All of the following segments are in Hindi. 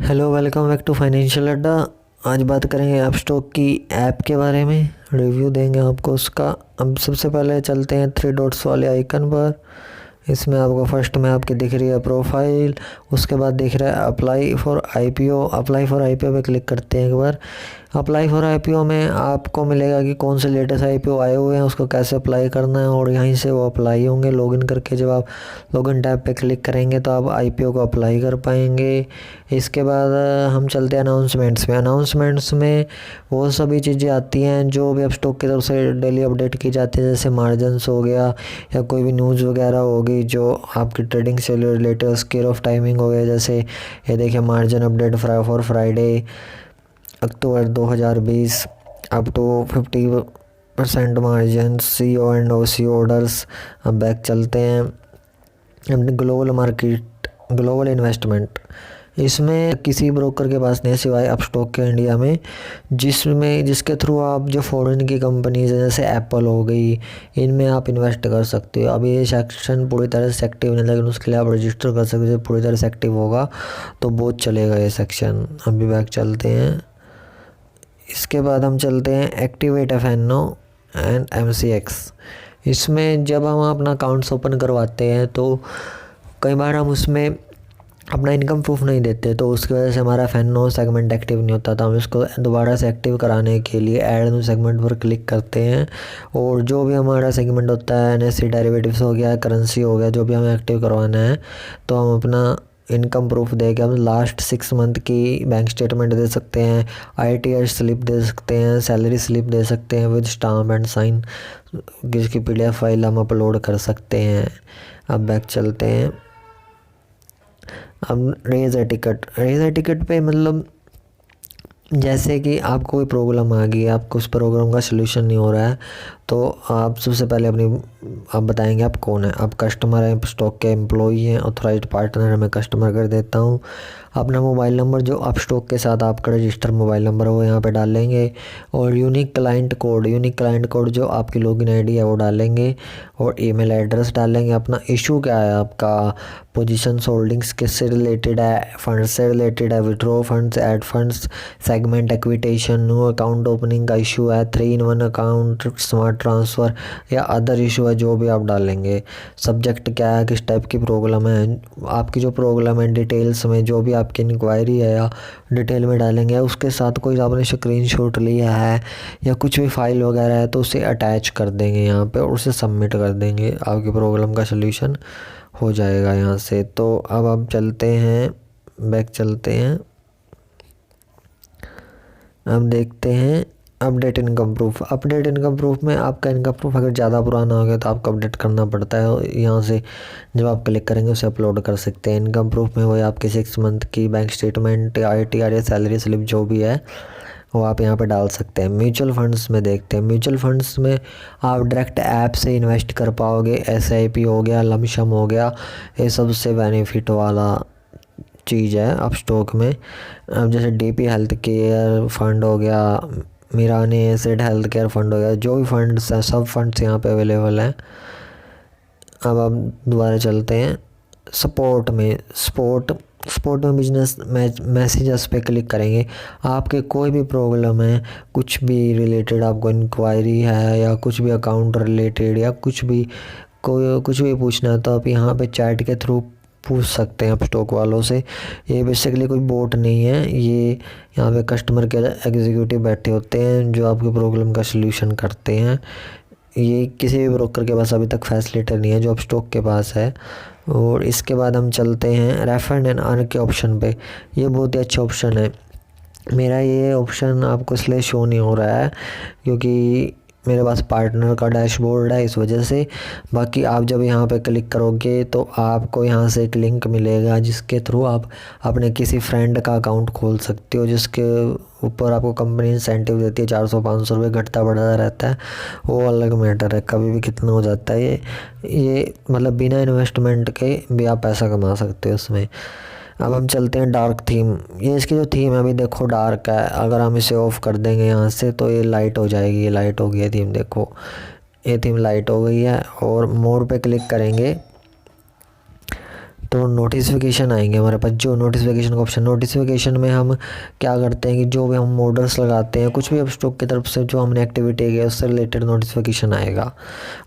Hello, welcome back to financial Adda. आज बात करेंगे ऐप स्टॉक की ऐप के बारे में। रिव्यू देंगे आपको उसका। अब सबसे पहले चलते हैं थ्री डॉट्स वाले आइकन पर। इसमें आपको फर्स्ट में आपकी दिख रही है प्रोफाइल, उसके बाद दिख रहा है apply for IPO. Apply for IPO पे क्लिक करते हैं एक बार। अप्लाई फॉर आईपीओ में आपको मिलेगा कि कौन से लेटेस्ट आईपीओ आए हुए हैं, उसको कैसे अप्लाई करना है, और यहीं से वो अप्लाई होंगे। लॉगिन करके जब आप लॉगिन टैब पे क्लिक करेंगे तो आप आईपीओ को अप्लाई कर पाएंगे। इसके बाद हम चलते हैं अनाउंसमेंट्स में। अनाउंसमेंट्स में वो सभी चीज़ें आती हैं जो भी अब स्टॉक की तरफ से डेली अपडेट की जाती है, जैसे मार्जिन्स हो गया या कोई भी न्यूज़ वगैरह होगी जो आपकी ट्रेडिंग से रिलेटेड। स्केल ऑफ टाइमिंग हो गया, जैसे ये देखिए margin update for Friday October 2020 up to 50% margin, CO and OC orders. अब बैक चलते हैं अपने ग्लोबल मार्केट, ग्लोबल इन्वेस्टमेंट। इसमें किसी ब्रोकर के पास नहीं सिवाय अपस्टॉक के इंडिया में, जिसके थ्रू आप जो फॉरेन की कंपनीज है जैसे एप्पल हो गई, इनमें आप इन्वेस्ट कर सकते हो। अभी ये सेक्शन पूरी तरह से एक्टिव नहीं, लेकिन उसके लिए आप रजिस्टर कर सकते हो। जब पूरी तरह से एक्टिव होगा तो बहुत चलेगा ये सेक्शन। अभी बैक चलते हैं। इसके बाद हम चलते हैं एक्टिवेट एफएनओ एंड एमसीएक्स। इसमें जब हम अपना अकाउंट्स ओपन करवाते हैं तो कई बार हम उसमें अपना इनकम प्रूफ नहीं देते, तो उसकी वजह से हमारा एफएनओ सेगमेंट एक्टिव नहीं होता। तो हम इसको दोबारा से एक्टिव कराने के लिए ऐड न्यू सेगमेंट पर क्लिक करते हैं, और जो भी हमारा सेगमेंट होता है, एनएससी डेरिवेटिव्स हो गया, करेंसी हो गया, जो भी हमें एक्टिव करवाना है, तो हम अपना इनकम प्रूफ दे के हम लास्ट 6 मंथ की बैंक स्टेटमेंट दे सकते हैं, आईटीआर स्लिप दे सकते हैं, सैलरी स्लिप दे सकते हैं विद स्टाम्प एंड साइन, जिसकी पीडीएफ फाइल हम अपलोड कर सकते हैं। अब बैक चलते हैं। अब रेज ए टिकट पे मतलब जैसे कि आपको कोई प्रॉब्लम आ गई, आपको उस प्रॉब्लम का सलूशन नहीं हो रहा है, तो आप सबसे पहले आप बताएंगे आप कौन है। आप कस्टमर हैं, स्टॉक के एम्प्लॉई हैं, ऑथराइज्ड पार्टनर है, मैं कस्टमर कर देता हूँ। अपना मोबाइल नंबर जो आप स्टॉक के साथ आपका रजिस्टर मोबाइल नंबर है वो यहाँ पे डालेंगे, और यूनिक क्लाइंट कोड जो आपकी लॉगिन आईडी है वो डालेंगे, और ईमेल एड्रेस डालेंगे। अपना इशू क्या है, आपका पोजीशन होल्डिंग्स किससे रिलेटेड है, फंड से रिलेटेड है, withdraw funds, add funds, segment activation, new account opening का इशू है, 3-in-1 अकाउंट, स्मार्ट ट्रांसफ़र या अदर इशू है, जो भी आप डालेंगे। सब्जेक्ट क्या है, किस टाइप की प्रॉब्लम है, आपकी जो प्रॉब्लम है डिटेल्स में जो भी आपकी इंक्वायरी है या डिटेल में डालेंगे। उसके साथ कोई आपने स्क्रीनशॉट लिया है या कुछ भी फाइल वगैरह है तो उसे अटैच कर देंगे यहाँ पे, और उसे सबमिट कर देंगे। आपकी प्रॉब्लम का सल्यूशन हो जाएगा यहाँ से। तो अब आप चलते हैं, बैक चलते हैं। अब देखते हैं अपडेट इनकम प्रूफ में आपका इनकम प्रूफ अगर ज़्यादा पुराना हो गया तो आपको अपडेट करना पड़ता है। यहाँ से जब आप क्लिक करेंगे उसे अपलोड कर सकते हैं। इनकम प्रूफ में वही आपके 6 मंथ की बैंक स्टेटमेंट, आईटीआर या सैलरी स्लिप जो भी है वो आप यहाँ पे डाल सकते हैं। म्यूचुअल फंड्स में देखते हैं। म्यूचुअल फंड्स में आप डायरेक्ट ऐप से इन्वेस्ट कर पाओगे। एसआईपी हो गया, लमसम हो गया, ये सबसे बेनिफिट वाला चीज़ है अब स्टॉक में। अब जैसे डीपी हेल्थ केयर फंड हो गया, Mirani asset health care fund हो गया, जो भी फंड्स हैं सब फंड्स यहाँ पे अवेलेबल हैं। अब आप दोबारा चलते हैं सपोर्ट में बिजनेस मैसेजेस पे क्लिक करेंगे। आपके कोई भी प्रॉब्लम है, कुछ भी रिलेटेड आपको इंक्वायरी है या कुछ भी अकाउंट रिलेटेड या कुछ भी पूछना है, तो आप यहाँ पे चैट के थ्रू पूछ सकते हैं आप स्टॉक वालों से। ये बेसिकली कोई बोट नहीं है, ये यहाँ पे कस्टमर केयर एग्जीक्यूटिव बैठे होते हैं जो आपकी प्रॉब्लम का सलूशन करते हैं। ये किसी भी ब्रोकर के पास अभी तक फैसिलिटी नहीं है जो अब स्टॉक के पास है। और इसके बाद हम चलते हैं रेफर एंड अर्न के ऑप्शन पे। ये बहुत ही अच्छा ऑप्शन है। मेरा ये ऑप्शन आपको इसलिए शो नहीं हो रहा है क्योंकि मेरे पास पार्टनर का डैशबोर्ड है, इस वजह से। बाकी आप जब यहाँ पे क्लिक करोगे तो आपको यहाँ से एक लिंक मिलेगा जिसके थ्रू आप अपने किसी फ्रेंड का अकाउंट खोल सकते हो, जिसके ऊपर आपको कंपनी इंसेंटिव देती है। 400-500 रुपये घटता बढ़ता रहता है, वो अलग मैटर है, कभी भी कितना हो जाता है। ये मतलब बिना इन्वेस्टमेंट के भी आप पैसा कमा सकते हो उसमें। अब हम चलते हैं डार्क थीम। ये इसकी जो थीम है अभी देखो डार्क है, अगर हम इसे ऑफ़ कर देंगे यहाँ से तो ये लाइट हो जाएगी। ये लाइट हो गई है थीम, देखो ये थीम लाइट हो गई है। और मोर पे क्लिक करेंगे तो नोटिफिकेशन आएंगे हमारे पास, जो नोटिफिकेशन का ऑप्शन, नोटिफिकेशन में हम क्या करते हैं कि जो भी हम ऑर्डर्स लगाते हैं, कुछ भी अपस्टॉक की तरफ से जो हमने एक्टिविटी की है उससे रिलेटेड नोटिफिकेशन आएगा,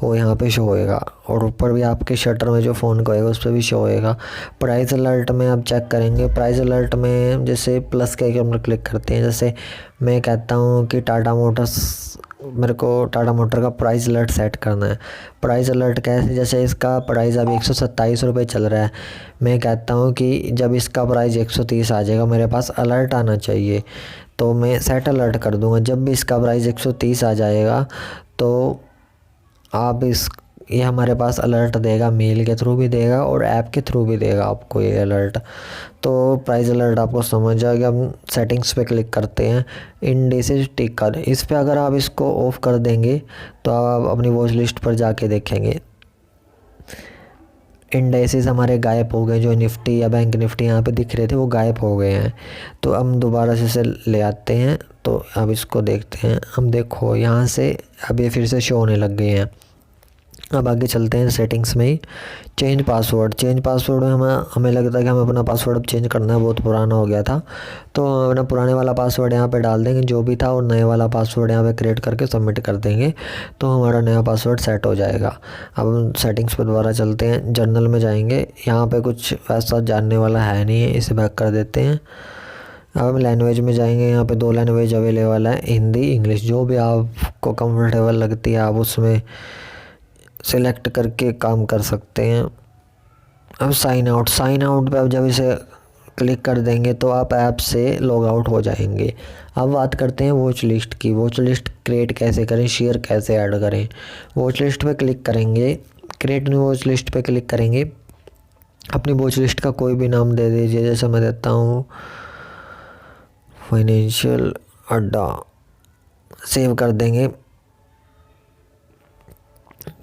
वो यहाँ पे शो होएगा। और ऊपर भी आपके शटर में जो फ़ोन का होएगा उस पर भी शो होएगा। प्राइस अलर्ट में आप चेक करेंगे, प्राइस अलर्ट में जैसे प्लस के आइकन पर क्लिक करते हैं, जैसे मैं कहता हूँ कि टाटा मोटर्स, मेरे को टाटा मोटर का प्राइस अलर्ट सेट करना है। प्राइस अलर्ट कैसे, जैसे इसका प्राइस अभी 127 रुपये चल रहा है, मैं कहता हूँ कि जब इसका प्राइस 130 आ जाएगा मेरे पास अलर्ट आना चाहिए, तो मैं सेट अलर्ट कर दूँगा। जब भी इसका प्राइस 130 आ जाएगा तो आप ये हमारे पास अलर्ट देगा, मेल के थ्रू भी देगा और ऐप के थ्रू भी देगा आपको ये अलर्ट। तो प्राइस अलर्ट आपको समझ आ गया। हम सेटिंग्स पे क्लिक करते हैं, इंडेक्सेस टिकर, इस पे अगर आप इसको ऑफ कर देंगे तो आप अपनी वॉच लिस्ट पर जाके देखेंगे इंडेक्सेस हमारे गायब हो गए, जो निफ्टी या बैंक निफ्टी यहाँ पे दिख रहे थे वो गायब हो गए हैं। तो हम दोबारा से इसे ले आते हैं, तो अब इसको देखते हैं। हम देखो यहाँ से अब ये फिर से शो होने लग गए हैं। अब आगे चलते हैं सेटिंग्स में ही, चेंज पासवर्ड। चेंज पासवर्ड में हमें लगता है कि हमें अपना पासवर्ड चेंज करना है, बहुत पुराना हो गया था, तो हम अपना पुराने वाला पासवर्ड यहाँ पे डाल देंगे जो भी था, और नए वाला पासवर्ड यहाँ पे क्रिएट करके सबमिट कर देंगे, तो हमारा नया पासवर्ड सेट हो जाएगा। अब हम सेटिंग्स पर दोबारा चलते हैं, जर्नल में जाएंगे, यहाँ पर कुछ वैसा जानने वाला है नहीं है, इसे बैक कर देते हैं। अब हम लैंग्वेज में जाएंगे, यहाँ पे 2 लैंग्वेज अवेलेबल है, हिंदी इंग्लिश, जो भी आपको कंफर्टेबल लगती है आप उसमें सेलेक्ट करके काम कर सकते हैं। अब साइन आउट, साइन आउट पे आप जब इसे क्लिक कर देंगे तो आप ऐप से लॉग आउट हो जाएंगे। अब बात करते हैं वॉच लिस्ट की। वॉच लिस्ट क्रिएट कैसे करें, शेयर कैसे ऐड करें। वॉच लिस्ट पे क्लिक करेंगे, क्रिएट न्यू वॉच लिस्ट पे क्लिक करेंगे, अपनी वॉच लिस्ट का कोई भी नाम दे दीजिए, जैसे मैं देता हूँ फाइनेंशियल अड्डा, सेव कर देंगे।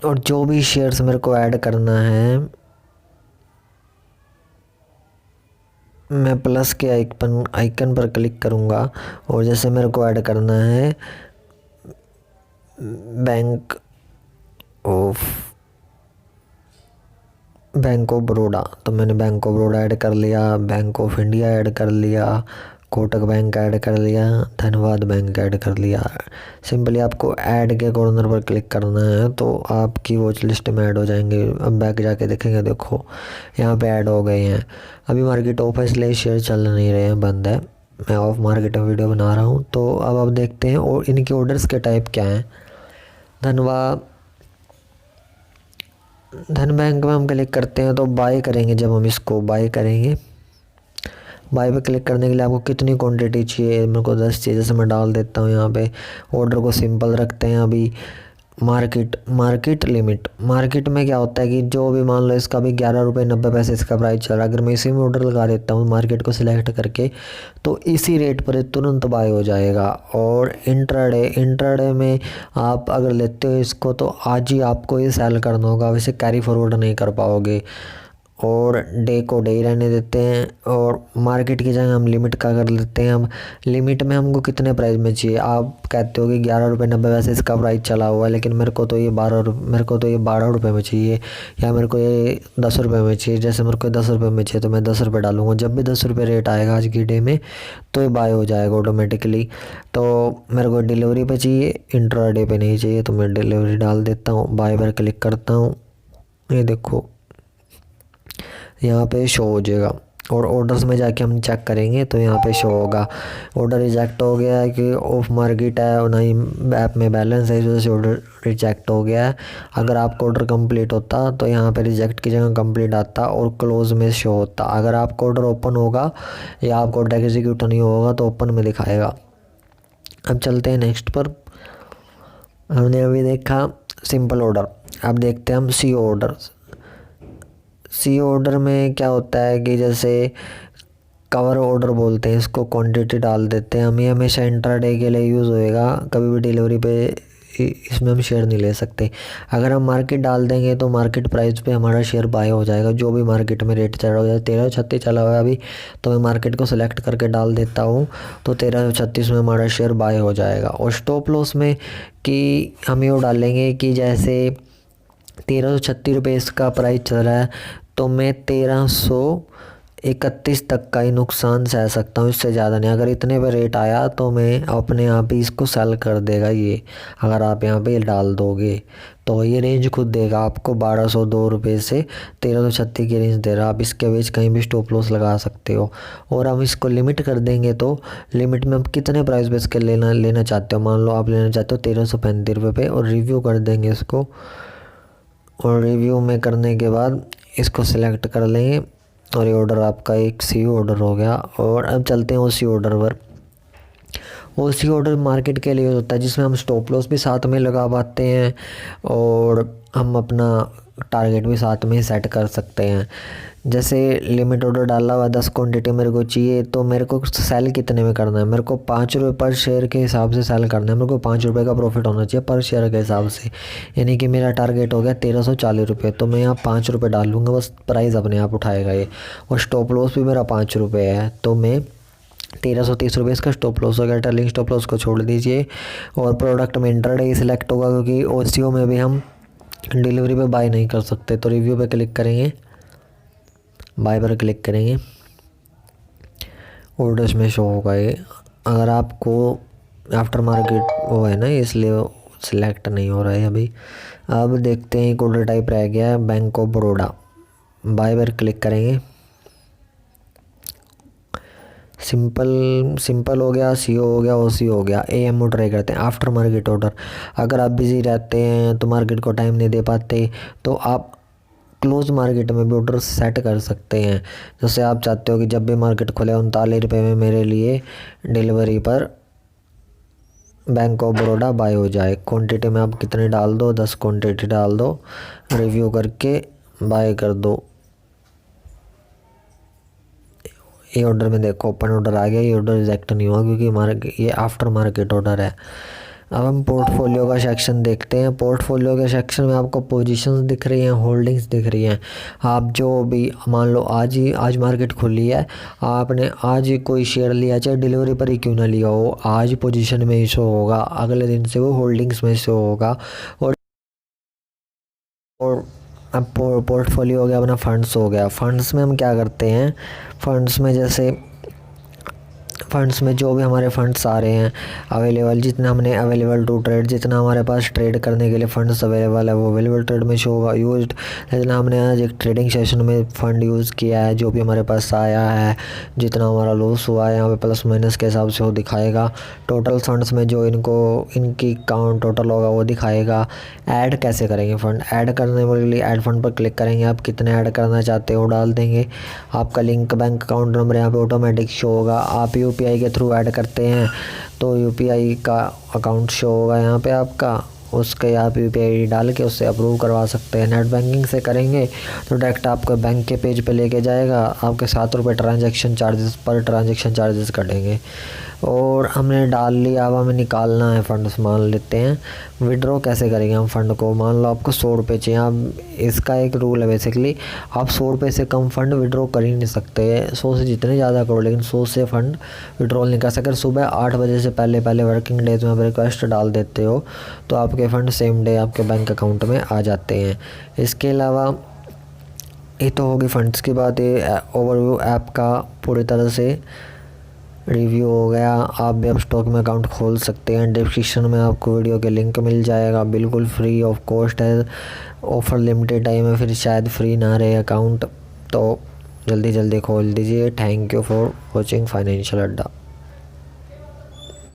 और जो भी शेयर्स मेरे को ऐड करना है, मैं प्लस के आइकन पर क्लिक करूँगा, और जैसे मेरे को ऐड करना है बैंक ऑफ बड़ौदा, तो मैंने बैंक ऑफ बड़ौदा ऐड कर लिया, बैंक ऑफ इंडिया ऐड कर लिया, कोटक बैंक ऐड कर लिया, धनबाद बैंक ऐड कर लिया। सिंपली आपको ऐड के कॉर्नर पर क्लिक करना है तो आपकी वॉच लिस्ट में ऐड हो जाएंगे। अब बैक जाके देखेंगे, देखो यहाँ पे ऐड हो गए हैं। अभी मार्केट ऑफ है इसलिए शेयर चल नहीं रहे हैं, बंद है। मैं ऑफ मार्केट में वीडियो बना रहा हूँ। तो अब आप देखते हैं और इनके ऑर्डर्स के टाइप क्या हैं। धन बैंक में हम क्लिक करते हैं तो बाय करेंगे, जब हम इसको बाय करेंगे, बाय पे क्लिक करने के लिए आपको कितनी क्वांटिटी चाहिए, मेरे को 10 चाहिए, जैसे मैं डाल देता हूँ यहाँ पे। ऑर्डर को सिंपल रखते हैं। अभी मार्केट लिमिट, मार्केट में क्या होता है कि जो भी मान लो इसका भी 11 रुपये 90 पैसे इसका प्राइस चल रहा है, अगर मैं इसी में ऑर्डर लगा देता हूँ मार्केट को सिलेक्ट करके, तो इसी रेट पर तुरंत बाय हो जाएगा। और इंट्राडे में आप अगर लेते हो इसको तो आज ही आपको ये सेल करना होगा, वैसे कैरी फॉरवर्ड नहीं कर पाओगे। और डे को डे ही रहने देते हैं। और मार्केट की जगह हम लिमिट का कर लेते हैं। अब लिमिट में हमको कितने प्राइस में चाहिए, आप कहते हो कि 11 रुपये 90 पैसे इसका प्राइस चला हुआ है, लेकिन मेरे को तो ये 12 रुपये में चाहिए, या मेरे को ये 10 रुपये में चाहिए। जैसे मेरे को 10 रुपये में चाहिए तो मैं 10 रुपये डालूँगा। जब भी 10 रुपये रेट आएगा आज की डे में तो ये बाय हो जाएगा ऑटोमेटिकली। तो मेरे को डिलीवरी पे चाहिए, इंट्राडे पे नहीं चाहिए, तो मैं डिलीवरी डाल देता हूँ, बाय पर क्लिक करता हूँ। ये देखो यहाँ पे शो हो जाएगा। और ऑर्डर्स में जाके हम चेक करेंगे तो यहाँ पे शो होगा ऑर्डर रिजेक्ट हो गया है, कि ऑफ मार्केट है और ना ही ऐप में बैलेंस है, इस वजह से ऑर्डर रिजेक्ट हो गया है। अगर आपका ऑर्डर कंप्लीट होता तो यहाँ पे रिजेक्ट की जगह कंप्लीट आता और क्लोज में शो होता। अगर आपका ऑर्डर ओपन होगा या आपका ऑर्डर एग्जीक्यूट नहीं होगा तो ओपन में दिखाएगा। अब चलते हैं नेक्स्ट पर। हमने अभी देखा सिंपल ऑर्डर, अब देखते हैं हम सी ऑर्डर में क्या होता है कि जैसे कवर ऑर्डर बोलते हैं इसको, क्वांटिटी डाल देते हैं हम। ये हमेशा इंट्राडे के लिए यूज़ होएगा, कभी भी डिलीवरी पे इसमें हम शेयर नहीं ले सकते। अगर हम मार्केट डाल देंगे तो मार्केट प्राइस पे हमारा शेयर बाय हो जाएगा, जो भी मार्केट में रेट चल रहा है। 1336 चला हुआ है अभी, तो मैं मार्केट को सिलेक्ट करके डाल देता हूँ तो 1336 में हमारा शेयर बाय हो जाएगा। और स्टॉप लॉस में कि हम ये डालेंगे कि जैसे 1336 रुपये इसका प्राइस चल रहा है, तो मैं 1331 तक का ही नुकसान सह सकता हूँ, इससे ज़्यादा नहीं। अगर इतने पे रेट आया तो मैं अपने आप ही इसको सेल कर देगा ये। अगर आप यहाँ पे डाल दोगे तो ये रेंज खुद देगा आपको 1202 से 1336 की रेंज दे रहा है। आप इसके बीच कहीं भी स्टॉप लॉस लगा सकते हो। और हम इसको लिमिट कर देंगे तो लिमिट में आप कितने प्राइस बेस के लेना चाहते हो। मान लो आप लेना चाहते हो 1335 पे, और रिव्यू कर देंगे इसको। और रिव्यू में करने के बाद इसको सिलेक्ट कर लेंगे और ये ऑर्डर आपका एक सी ऑर्डर हो गया। और अब चलते हैं उसी ऑर्डर पर। उसी ऑर्डर मार्केट के लिए होता है जिसमें हम स्टॉप लॉस भी साथ में लगा पाते हैं और हम अपना टारगेट भी साथ में सेट कर सकते हैं। जैसे लिमिट ऑर्डर डाला हुआ 10 क्वांटिटी मेरे को चाहिए, तो मेरे को सेल कितने में करना है, मेरे को 5 रुपये पर शेयर के हिसाब से सेल करना है। मेरे को 5 रुपये का प्रॉफिट होना चाहिए पर शेयर के हिसाब से, यानी कि मेरा टारगेट हो गया 1340 तो मैं यहाँ 5 रुपये डाल लूँगा, बस प्राइस अपने आप उठाएगा ये। और स्टॉप लॉस भी मेरा 5 रुपये है, तो मैं 1330 इसका स्टॉप लॉस हो गया। ट्रेलिंग स्टॉप लॉस को छोड़ दीजिए और प्रोडक्ट में इंट्राडे सिलेक्ट होगा, क्योंकि ओसीओ में भी हम डिलीवरी पे बाय नहीं कर सकते। तो रिव्यू पे क्लिक करेंगे, बाय पर क्लिक करेंगे, ऑर्डर्स में शो होगा ये। अगर आपको आफ्टर मार्केट वो है ना, इसलिए सिलेक्ट नहीं हो रहा है अभी। अब देखते हैं एक ऑर्डर टाइप रह गया है बैंक ऑफ बड़ौदा, बाय पर क्लिक करेंगे। सिंपल हो गया, सीओ हो गया, ओसी हो गया। एएम ट्राई करते हैं आफ्टर मार्केट ऑर्डर। अगर आप बिज़ी रहते हैं तो मार्केट को टाइम नहीं दे पाते, तो आप क्लोज मार्केट में भी ऑर्डर सेट कर सकते हैं। जैसे आप चाहते हो कि जब भी मार्केट खुले 39 रुपये में मेरे लिए डिलीवरी पर बैंक ऑफ बड़ौदा बाय हो जाए। क्वांटिटी में आप कितने डाल दो, 10 क्वांटिटी डाल दो, रिव्यू करके बाय कर दो। ये ऑर्डर में देखो ओपन ऑर्डर आ गया, ये ऑर्डर रिजेक्ट नहीं हुआ क्योंकि ये आफ्टर मार्केट ऑर्डर है। अब हम पोर्टफोलियो का सेक्शन देखते हैं। पोर्टफोलियो के सेक्शन में आपको पोजीशंस दिख रही हैं, होल्डिंग्स दिख रही हैं। आप जो भी मान लो आज मार्केट खुली है, आपने आज ही कोई शेयर लिया, चाहे डिलीवरी पर ही क्यों ना लिया हो, आज पोजीशन में ही शो होगा, अगले दिन से वो होल्डिंग्स में शो होगा। और अब पोर्टफोलियो हो गया अपना, फंड्स हो गया। फंड्स में हम क्या करते हैं, फंड्स में जैसे फंड्स में जो भी हमारे फंड्स आ रहे हैं अवेलेबल, जितना हमने अवेलेबल टू ट्रेड, जितना हमारे पास ट्रेड करने के लिए फंड्स अवेलेबल है वो अवेलेबल ट्रेड में शो होगा। यूज्ड, जितना हमने आज एक ट्रेडिंग सेशन में फ़ंड यूज़ किया है, जो भी हमारे पास आया है, जितना हमारा लॉस हुआ है, यहाँ पे प्लस माइनस के हिसाब से वो दिखाएगा। टोटल फंड्स में जो इनकी काउंट टोटल होगा वो दिखाएगा। ऐड कैसे करेंगे फ़ंड, ऐड करने के लिए ऐड फंड पर क्लिक करेंगे। आप कितने ऐड करना चाहते हो डाल देंगे। आपका लिंक बैंक अकाउंट नंबर यहाँ पे ऑटोमेटिक शो होगा। आप यूपीआई के थ्रू ऐड करते हैं तो यूपीआई का अकाउंट शो होगा यहाँ पे आपका, उसके आप यूपीआई डाल के उससे अप्रूव करवा सकते हैं। नेट बैंकिंग से करेंगे तो डायरेक्ट आपको बैंक के पेज पे लेके जाएगा। आपके 7 रुपये ट्रांजैक्शन चार्जेस पर ट्रांजैक्शन चार्जेस कटेंगे। और हमने डाल लिया, अब हमें निकालना है फंड्स। मान लेते हैं विड्रॉ कैसे करेंगे हम फ़ंड को। मान लो आपको 100 रुपये चाहिए, आप इसका एक रूल है बेसिकली, आप 100 रुपये से कम फ़ंड विड्रॉ कर ही नहीं सकते। 100 से जितने ज़्यादा करो, लेकिन 100 से फ़ंड विड्रॉल नहीं कर सकते। सुबह 8 बजे से पहले वर्किंग डेज में आप रिक्वेस्ट डाल देते हो तो आपके फ़ंड सेम डे आपके बैंक अकाउंट में आ जाते हैं। इसके अलावा ये तो होगी फ़ंड्स की बात। ये ओवरव्यू ऐप का पूरी तरह से रिव्यू हो गया। आप भी अब स्टॉक में अकाउंट खोल सकते हैं। डिस्क्रिप्शन में आपको वीडियो के लिंक मिल जाएगा, बिल्कुल फ्री ऑफ कॉस्ट है। ऑफ़र लिमिटेड टाइम है, फिर शायद फ्री ना रहे अकाउंट, तो जल्दी खोल दीजिए। Thank you for watching financial अड्डा।